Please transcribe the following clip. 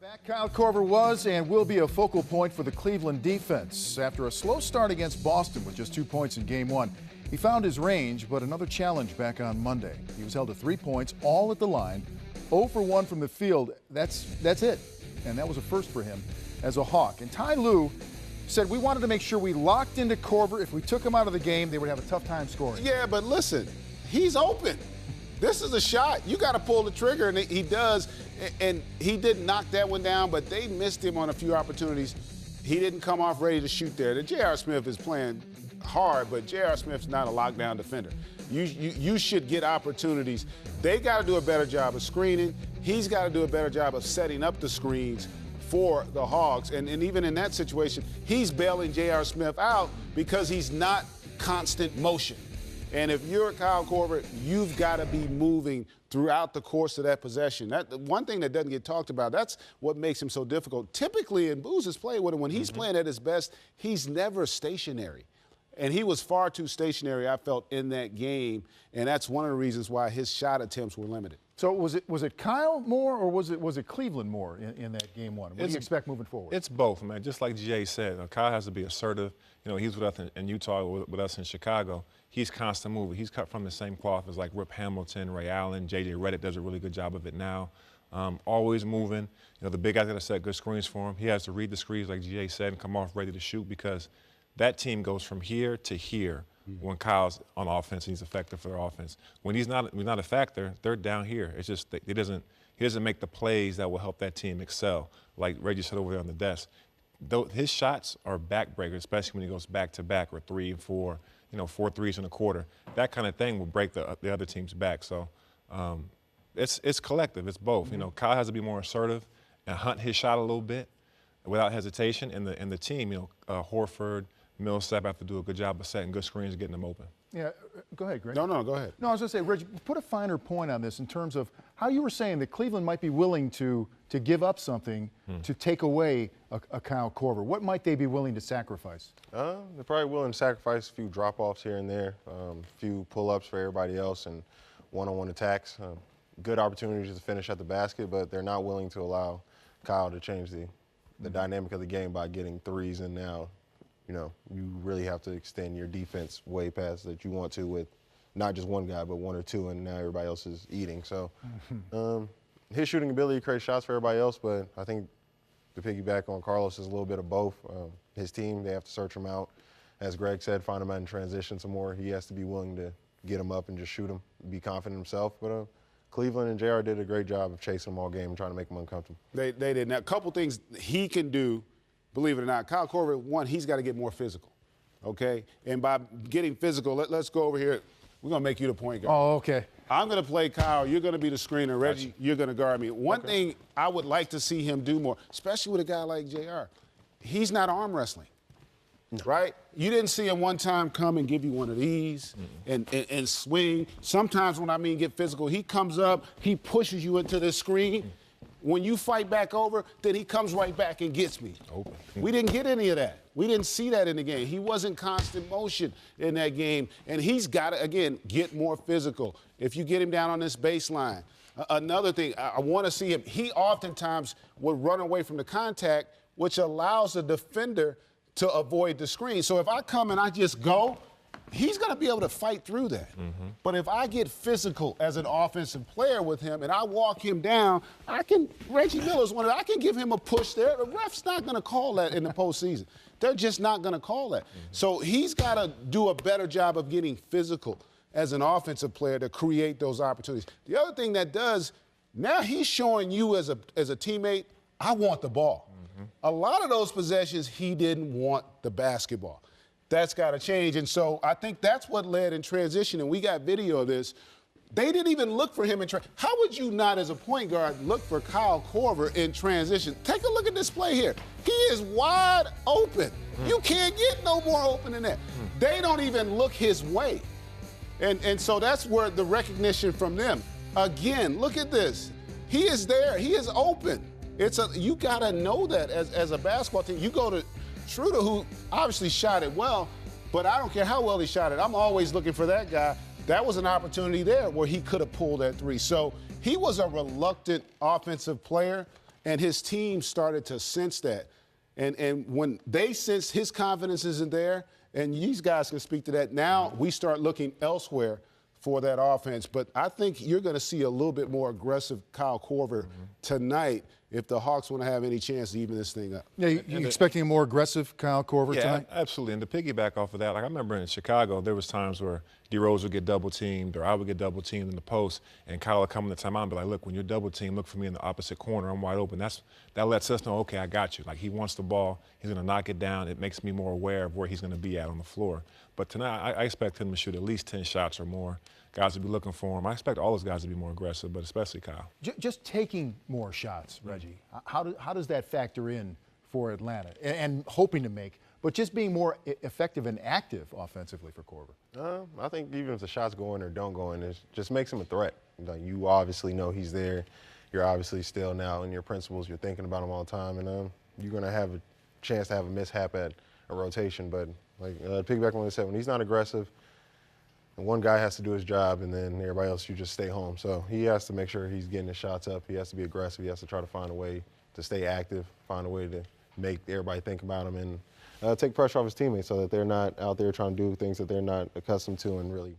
Back Kyle Korver was and will be a focal point for the Cleveland defense. After a slow start against Boston with just 2 points in Game 1, he found his range, but another challenge back on Monday. He was held to 3 points, all at the line, 0 for 1 from the field. That's it, and that was a first for him as a Hawk. And Ty Lue said we wanted to make sure we locked into Korver. If we took him out of the game, they would have a tough time scoring. Yeah, but listen, he's open. This is a shot. You got to pull the trigger, and he does. And he didn't knock that one down, but they missed him on a few opportunities. He didn't come off ready to shoot there. The J.R. Smith is playing hard, but J.R. Smith's not a lockdown defender. You should get opportunities. They got to do a better job of screening. He's got to do a better job of setting up the screens for the Hogs. And even in that situation, he's bailing J.R. Smith out because he's not constant motion. And if you're Kyle Korver, you've got to be moving throughout the course of that possession. That one thing that doesn't get talked about, that's what makes him so difficult. Typically, and Booz has played with him, when he's playing at his best, he's never stationary. And he was far too stationary, I felt, in that game. And that's one of the reasons why his shot attempts were limited. So was it Kyle more or was it Cleveland more in that Game 1? What do you expect moving forward? It's both, man. Just like Jay said, Kyle has to be assertive. You know, he's with us in Utah, with us in Chicago. He's constant moving. He's cut from the same cloth as like Rip Hamilton, Ray Allen, J.J. Redick does a really good job of it now. Always moving. You know, the big guy's got to set good screens for him. He has to read the screens, like Jay said, and come off ready to shoot because that team goes from here to here when Kyle's on offense and he's effective for their offense. When he's not a factor, they're down here. It's just he doesn't make the plays that will help that team excel, like Reggie said over there on the desk. His shots are backbreakers, especially when he goes back-to-back or 3 and 4, 4 threes in a quarter. That kind of thing will break the other team's back. So it's collective. It's both. Kyle has to be more assertive and hunt his shot a little bit without hesitation. And the team, Horford, Millsap have to do a good job of setting good screens and getting them open. Yeah, go ahead, Greg. No, go ahead. No, I was going to say, Reggie, put a finer point on this in terms of how you were saying that Cleveland might be willing to give up something to take away a Kyle Korver. What might they be willing to sacrifice? They're probably willing to sacrifice a few drop-offs here and there, a few pull-ups for everybody else, and one-on-one attacks. Good opportunities to finish at the basket, but they're not willing to allow Kyle to change the dynamic of the game by getting threes, and now you really have to extend your defense way past that you want to with not just one guy, but one or two, and now everybody else is eating. So his shooting ability creates shots for everybody else, but I think to piggyback on Carlos is a little bit of both. His team, they have to search him out. As Greg said, find him out in transition some more. He has to be willing to get him up and just shoot him, be confident in himself. But Cleveland and JR did a great job of chasing him all game and trying to make him uncomfortable. They did. Now, a couple things he can do. Believe it or not, Kyle Korver, one, he's got to get more physical, okay? And by getting physical, let's go over here. We're going to make you the point guard. Oh, okay. I'm going to play Kyle. You're going to be the screener. Reggie, you're going to guard me. One thing I would like to see him do more, especially with a guy like JR, he's not arm wrestling, right? You didn't see him one time come and give you one of these and swing. Sometimes when I mean get physical, he comes up, he pushes you into the screen. When you fight back over, then he comes right back and gets me. We didn't get any of that. We didn't see that in the game. He wasn't constant motion in that game. And he's got to, again, get more physical. If you get him down on this baseline. Another thing, I want to see him. He oftentimes would run away from the contact, which allows the defender to avoid the screen. So if I come and I just go, he's going to be able to fight through that. But if I get physical as an offensive player with him and I walk him down, Reggie Miller's one of them, I can give him a push there. The ref's not going to call that in the postseason. They're just not going to call that. So he's got to do a better job of getting physical as an offensive player to create those opportunities. The other thing that does, now he's showing you as a teammate, I want the ball. A lot of those possessions, he didn't want the basketball. That's got to change. And so I think that's what led in transition, and we got video of this. They didn't even look for him in transition. How would you not, as a point guard, look for Kyle Korver in transition? Take a look at this play here. He is wide open. You can't get no more open than that. They don't even look his way. And so that's where the recognition from them. Again, look at this. He is there. He is open. You got to know that as a basketball team. You go to Schroeder, who obviously shot it well, but I don't care how well he shot it. I'm always looking for that guy. That was an opportunity there where he could have pulled that three. So he was a reluctant offensive player, And his team started to sense that. And when they sense his confidence isn't there, and these guys can speak to that, now we start looking elsewhere for that offense. But I think you're going to see a little bit more aggressive Kyle Korver tonight if the Hawks want to have any chance to even this thing up. Yeah, you expecting a more aggressive Kyle Korver tonight? Absolutely. And to piggyback off of that, like I remember in Chicago, there was times where D Rose would get double teamed or I would get double teamed in the post, and Kyle would come in the timeout and be like, look, when you're double teamed, look for me in the opposite corner. I'm wide open. That lets us know, okay, I got you. Like, he wants the ball. He's going to knock it down. It makes me more aware of where he's going to be at on the floor. But tonight, I expect him to shoot at least 10 shots or more. Guys will be looking for him. I expect all those guys to be more aggressive, but especially Kyle. Just taking more shots, Reggie, how does that factor in for Atlanta? And hoping to make, but just being more effective and active offensively for Korver? I think even if the shots go in or don't go in, it just makes him a threat. Like, you obviously know he's there. You're obviously still now in your principles. You're thinking about him all the time, and you're going to have a chance to have a mishap at a rotation. But like piggyback on what I said, when he's not aggressive, and one guy has to do his job, and then everybody else, you just stay home. So he has to make sure he's getting his shots up. He has to be aggressive. He has to try to find a way to stay active, find a way to make everybody think about him, and take pressure off his teammates so that they're not out there trying to do things that they're not accustomed to and really